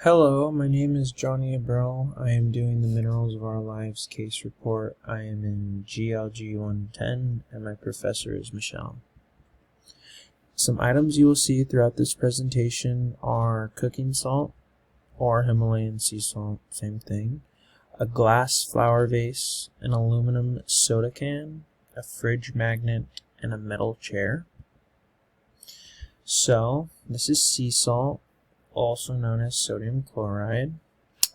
Hello, my name is Johnny Abreu. I am doing the Minerals of Our Lives case report. I am in GLG 110 and my professor is Michelle. Some items you will see throughout this presentation are cooking salt or Himalayan sea salt, same thing, a glass flower vase, an aluminum soda can, a fridge magnet, and a metal chair. So, this is sea salt, also known as sodium chloride.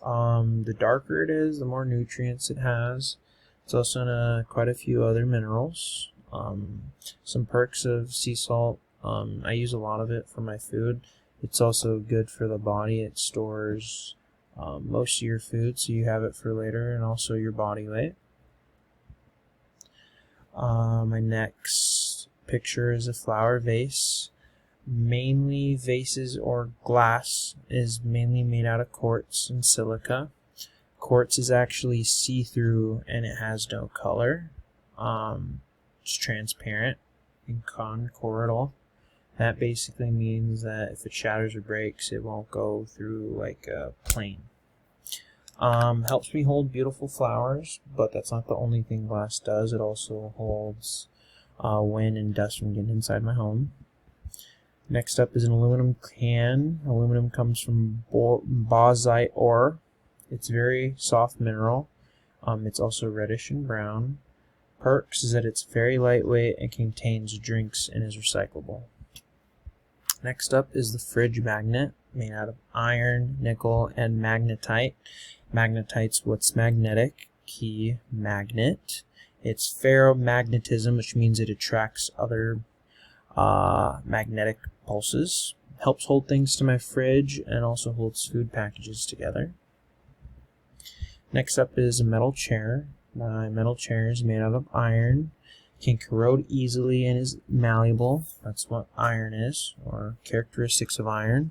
The darker it is, the more nutrients it has. It's also in quite a few other minerals. Some perks of sea salt, I use a lot of it for my food. It's also good for the body. It stores most of your food, so you have it for later, and also your body weight. My next picture is a flower vase. Mainly vases or glass is mainly made out of quartz and silica. Quartz is actually see-through and it has no color. It's transparent and conchoidal. That basically means that if it shatters or breaks, it won't go through like a plane. Helps me hold beautiful flowers, but that's not the only thing glass does. It also holds wind and dust from getting inside my home. Next up is an aluminum can. Aluminum comes from bauxite ore. It's very soft mineral. It's also reddish and brown. Perks is that it's very lightweight and contains drinks and is recyclable. Next up is the fridge magnet, made out of iron, nickel, and magnetite. Magnetite's what's magnetic, key magnet. It's ferromagnetism, which means it attracts other magnetic pulses. Helps hold things to my fridge and also holds food packages together. Next up is a metal chair. My metal chair is made out of iron, can corrode easily and is malleable. That's what iron is, or characteristics of iron.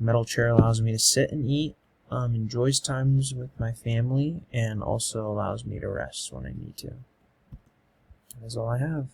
Metal chair allows me to sit and eat, enjoys times with my family, and also allows me to rest when I need to. That is all I have.